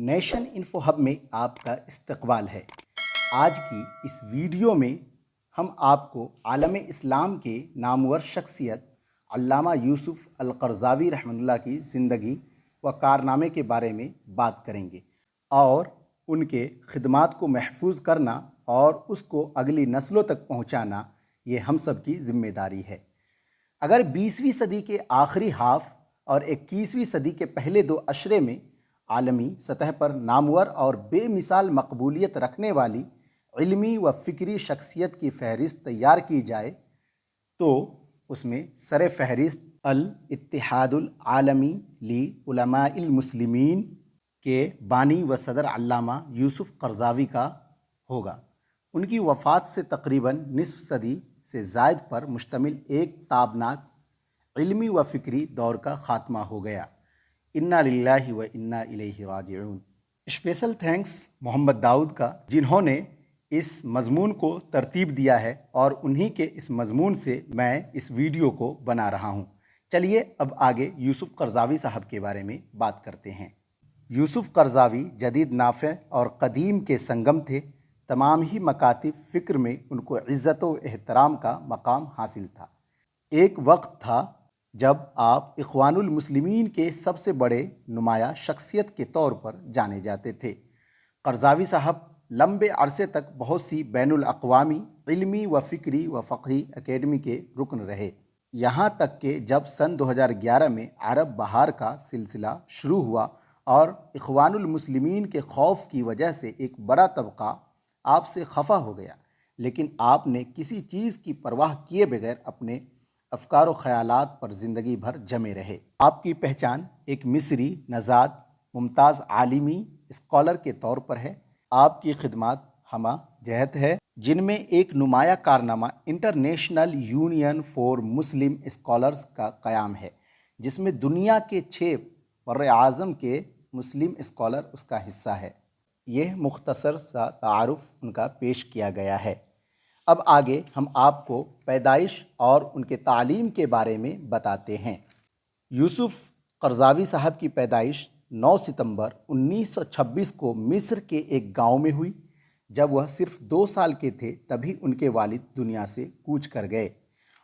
Nation info hub میں آپ کا استقبال ہے۔ آج کی اس ویڈیو میں ہم آپ کو عالم اسلام کے نامور شخصیت علامہ یوسف القرضاوی رحمۃ اللہ کی زندگی و کارنامے کے بارے میں بات کریں گے اور ان کے خدمات کو محفوظ کرنا اور اس کو اگلی نسلوں تک پہنچانا یہ ہم سب کی ذمہ داری ہے۔ اگر 20ویں صدی کے آخری ہاف اور 21ویں صدی کے پہلے 2 عشرے میں عالمی سطح پر نامور اور بے مثال مقبولیت رکھنے والی علمی و فکری شخصیت کی فہرست تیار کی جائے تو اس میں سر فہرست الاتحاد العالمی لعلماء المسلمین کے بانی و صدر علامہ یوسف قرضاوی کا ہوگا۔ ان کی وفات سے تقریباً نصف صدی سے زائد پر مشتمل ایک تابناک علمی و فکری دور کا خاتمہ ہو گیا۔ انا للہ و انا الیہ راجعون۔ اسپیشل تھینکس محمد داؤد کا، جنہوں نے اس مضمون کو ترتیب دیا ہے اور انہی کے اس مضمون سے میں اس ویڈیو کو بنا رہا ہوں۔ چلیے اب آگے یوسف قرضاوی صاحب کے بارے میں بات کرتے ہیں۔ یوسف قرضاوی جدید نافع اور قدیم کے سنگم تھے۔ تمام ہی مکاتب فکر میں ان کو عزت و احترام کا مقام حاصل تھا۔ ایک وقت تھا جب آپ اخوان المسلمین کے سب سے بڑے نمایاں شخصیت کے طور پر جانے جاتے تھے۔ قرضاوی صاحب لمبے عرصے تک بہت سی بین الاقوامی علمی و فکری و فقہی اکیڈمی کے رکن رہے، یہاں تک کہ جب سن 2011 میں عرب بہار کا سلسلہ شروع ہوا اور اخوان المسلمین کے خوف کی وجہ سے ایک بڑا طبقہ آپ سے خفا ہو گیا، لیکن آپ نے کسی چیز کی پرواہ کیے بغیر اپنے افکار و خیالات پر زندگی بھر جمے رہے۔ آپ کی پہچان ایک مصری نژاد ممتاز عالمی اسکالر کے طور پر ہے۔ آپ کی خدمات ہمہ جہت ہے، جن میں ایک نمایاں کارنامہ international union for Muslim scholars کا قیام ہے، جس میں دنیا کے 6 براعظم کے مسلم اسکالر اس کا حصہ ہے۔ یہ مختصر سا تعارف ان کا پیش کیا گیا ہے۔ اب آگے ہم آپ کو پیدائش اور ان کے تعلیم کے بارے میں بتاتے ہیں۔ یوسف قرضاوی صاحب کی پیدائش 9 ستمبر 1926 کو مصر کے ایک گاؤں میں ہوئی۔ جب وہ صرف 2 سال کے تھے تبھی ان کے والد دنیا سے کوچ کر گئے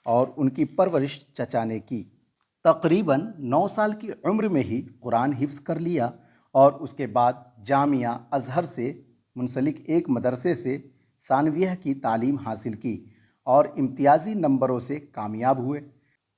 اور ان کی پرورش چچا نے کی۔ تقریباً 9 سال کی عمر میں ہی قرآن حفظ کر لیا اور اس کے بعد جامعہ ازہر سے منسلک ایک مدرسے سے ثانویہ کی تعلیم حاصل کی اور امتیازی نمبروں سے کامیاب ہوئے۔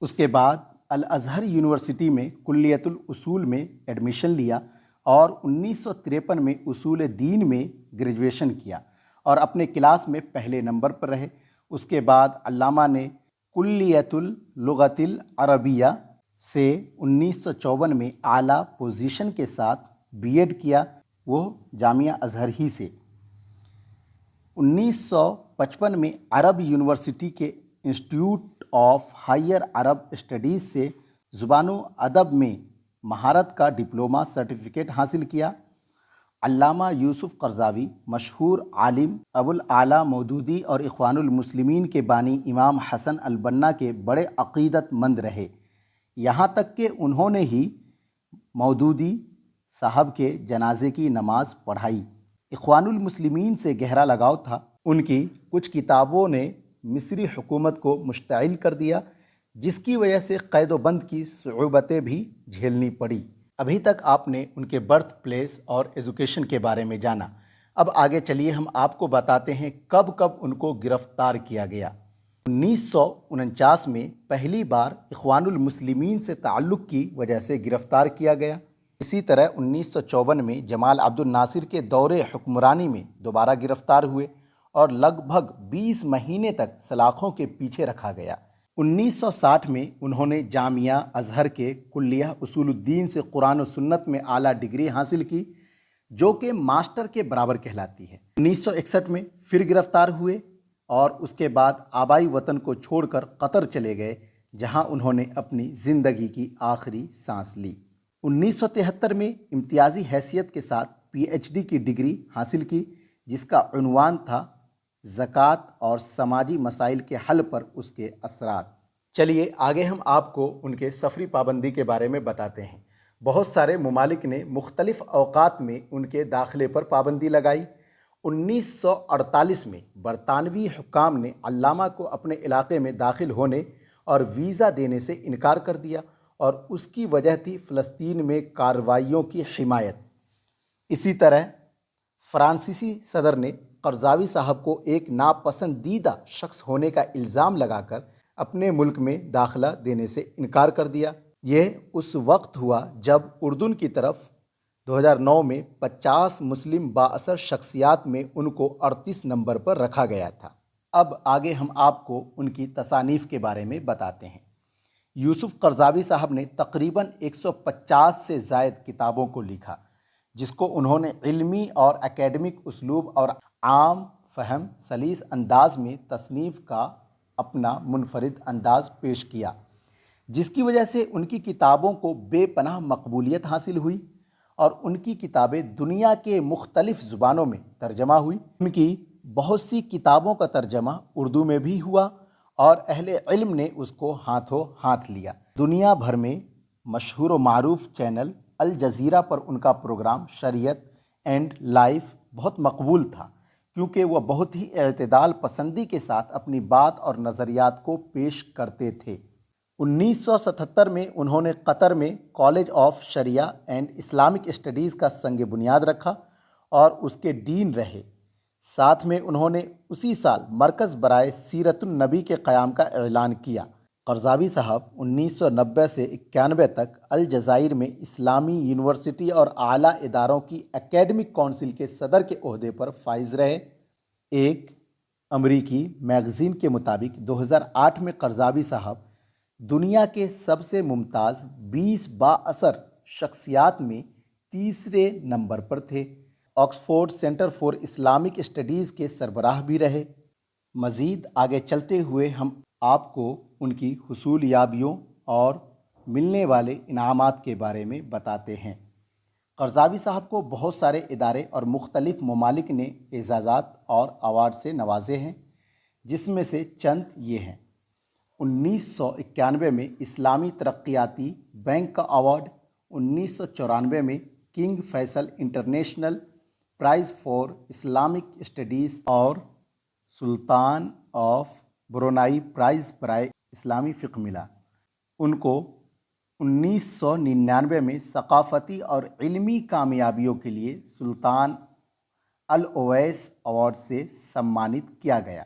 اس کے بعد الازہر یونیورسٹی میں کلیۃ الاصول میں ایڈمیشن لیا اور 1953 میں اصول دین میں گریجویشن کیا اور اپنے کلاس میں پہلے نمبر پر رہے۔ اس کے بعد علامہ نے کلیۃ اللغۃ العربیہ سے 1954 میں اعلیٰ پوزیشن کے ساتھ بی ایڈ کیا، وہ جامعہ ازہر ہی سے۔ 1955 میں عرب یونیورسٹی کے institute of higher Arab studies سے زبان و ادب میں مہارت کا ڈپلومہ سرٹیفکیٹ حاصل کیا۔ علامہ یوسف قرضاوی مشہور عالم ابوالعالیٰ مودودی اور اخوان المسلمین کے بانی امام حسن البنا کے بڑے عقیدت مند رہے، یہاں تک کہ انہوں نے ہی مودودی صاحب کے جنازے کی نماز پڑھائی۔ اخوان المسلمین سے گہرا لگاؤ تھا۔ ان کی کچھ کتابوں نے مصری حکومت کو مشتعل کر دیا، جس کی وجہ سے قید و بند کی صعوبتیں بھی جھیلنی پڑی۔ ابھی تک آپ نے ان کے برتھ پلیس اور ایجوکیشن کے بارے میں جانا۔ اب آگے چلیے ہم آپ کو بتاتے ہیں کب ان کو گرفتار کیا گیا۔ 1949 میں پہلی بار اخوان المسلمین سے تعلق کی وجہ سے گرفتار کیا گیا۔ اسی طرح 1954 میں جمال عبد الناصر کے دور حکمرانی میں دوبارہ گرفتار ہوئے اور لگ بھگ 20 مہینے تک سلاخوں کے پیچھے رکھا گیا۔ 1960 میں انہوں نے جامعہ ازہر کے کلیہ اصول الدین سے قرآن و سنت میں اعلیٰ ڈگری حاصل کی، جو کہ ماسٹر کے برابر کہلاتی ہے۔ 1961 میں پھر گرفتار ہوئے اور اس کے بعد آبائی وطن کو چھوڑ کر قطر چلے گئے، جہاں انہوں نے اپنی زندگی کی آخری سانس لی۔ 1973 میں امتیازی حیثیت کے ساتھ پی ایچ ڈی کی ڈگری حاصل کی، جس کا عنوان تھا زکوٰۃ اور سماجی مسائل کے حل پر اس کے اثرات۔ چلیے آگے ہم آپ کو ان کے سفری پابندی کے بارے میں بتاتے ہیں۔ بہت سارے ممالک نے مختلف اوقات میں ان کے داخلے پر پابندی لگائی۔ 1948 میں برطانوی حکام نے علامہ کو اپنے علاقے میں داخل ہونے اور ویزا دینے سے انکار کر دیا، اور اس کی وجہ تھی فلسطین میں کارروائیوں کی حمایت۔ اسی طرح فرانسیسی صدر نے قرضاوی صاحب کو ایک ناپسندیدہ شخص ہونے کا الزام لگا کر اپنے ملک میں داخلہ دینے سے انکار کر دیا۔ یہ اس وقت ہوا جب اردن کی طرف 2009 میں 50 مسلم بااثر شخصیات میں ان کو 38 نمبر پر رکھا گیا تھا۔ اب آگے ہم آپ کو ان کی تصانیف کے بارے میں بتاتے ہیں۔ یوسف قرضاوی صاحب نے تقریباً 150 سے زائد کتابوں کو لکھا، جس کو انہوں نے علمی اور اکیڈمک اسلوب اور عام فہم سلیس انداز میں تصنیف کا اپنا منفرد انداز پیش کیا، جس کی وجہ سے ان کی کتابوں کو بے پناہ مقبولیت حاصل ہوئی، اور ان کی کتابیں دنیا کے مختلف زبانوں میں ترجمہ ہوئی۔ ان کی بہت سی کتابوں کا ترجمہ اردو میں بھی ہوا، اور اہل علم نے اس کو ہاتھوں ہاتھ لیا۔ دنیا بھر میں مشہور و معروف چینل الجزیرہ پر ان کا پروگرام شریعت اینڈ لائف بہت مقبول تھا، کیونکہ وہ بہت ہی اعتدال پسندی کے ساتھ اپنی بات اور نظریات کو پیش کرتے تھے۔ 1977 میں انہوں نے قطر میں college of sharia and Islamic studies کا سنگ بنیاد رکھا اور اس کے ڈین رہے۔ ساتھ میں انہوں نے اسی سال مرکز برائے سیرت النبی کے قیام کا اعلان کیا۔ قرضاوی صاحب 1990 سے 91 تک الجزائر میں اسلامی یونیورسٹی اور اعلیٰ اداروں کی اکیڈمک کونسل کے صدر کے عہدے پر فائز رہے۔ ایک امریکی میگزین کے مطابق 2008 میں قرضاوی صاحب دنیا کے سب سے ممتاز 20 بااثر شخصیات میں تیسرے نمبر پر تھے۔ Oxford centre for Islamic studies کے سربراہ بھی رہے۔ مزید آگے چلتے ہوئے ہم آپ کو ان کی حصول یابیوں اور ملنے والے انعامات کے بارے میں بتاتے ہیں۔ قرضاوی صاحب کو بہت سارے ادارے اور مختلف ممالک نے اعزازات اور ایوارڈ سے نوازے ہیں، جس میں سے چند یہ ہیں۔ 1991 میں اسلامی ترقیاتی بینک کا ایوارڈ، 1994 میں King Faisal International Prize for Islamic Studies اور سلطان آف برونائی پرائز برائے اسلامی فقہ ملا۔ ان کو 1999 میں ثقافتی اور علمی کامیابیوں کے لیے سلطان الاویس ایوارڈ سے سمانت کیا گیا۔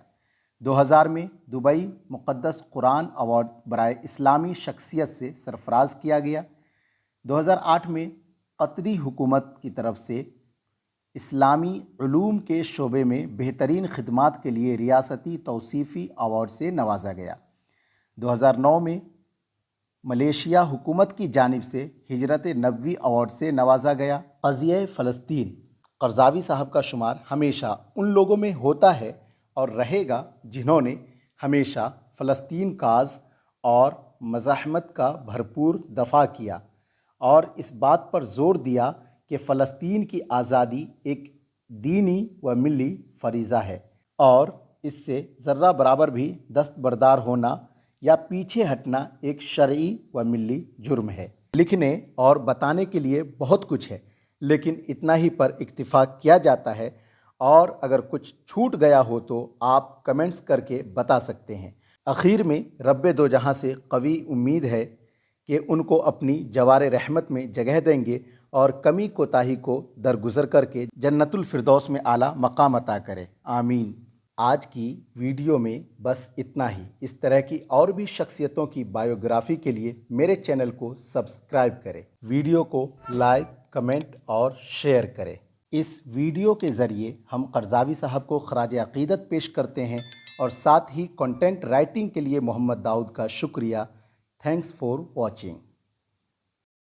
2000 میں دبئی مقدس قرآن ایوارڈ برائے اسلامی شخصیت سے سرفراز کیا گیا۔ 2008 میں قطری حکومت کی طرف سے اسلامی علوم کے شعبے میں بہترین خدمات کے لیے ریاستی توصیفی ایوارڈ سے نوازا گیا۔ 2009 میں ملیشیا حکومت کی جانب سے ہجرت نبوی ایوارڈ سے نوازا گیا۔ قضیہ فلسطین قرضاوی صاحب کا شمار ہمیشہ ان لوگوں میں ہوتا ہے اور رہے گا جنہوں نے ہمیشہ فلسطین کاز اور مزاحمت کا بھرپور دفاع کیا، اور اس بات پر زور دیا کہ فلسطین کی آزادی ایک دینی و ملی فریضہ ہے، اور اس سے ذرہ برابر بھی دستبردار ہونا یا پیچھے ہٹنا ایک شرعی و ملی جرم ہے۔ لکھنے اور بتانے کے لیے بہت کچھ ہے، لیکن اتنا ہی پر اکتفا کیا جاتا ہے، اور اگر کچھ چھوٹ گیا ہو تو آپ کمنٹس کر کے بتا سکتے ہیں۔ اخیر میں رب دو جہاں سے قوی امید ہے کہ ان کو اپنی جوار رحمت میں جگہ دیں گے اور کمی کوتاہی کو درگزر کر کے جنت الفردوس میں اعلیٰ مقام عطا کرے، آمین۔ آج کی ویڈیو میں بس اتنا ہی۔ اس طرح کی اور بھی شخصیتوں کی بایوگرافی کے لیے میرے چینل کو سبسکرائب کریں، ویڈیو کو لائک، کمنٹ اور شیئر کریں۔ اس ویڈیو کے ذریعے ہم قرضاوی صاحب کو خراج عقیدت پیش کرتے ہیں، اور ساتھ ہی کنٹینٹ رائٹنگ کے لیے محمد داؤد کا شکریہ۔ Thanks for watching.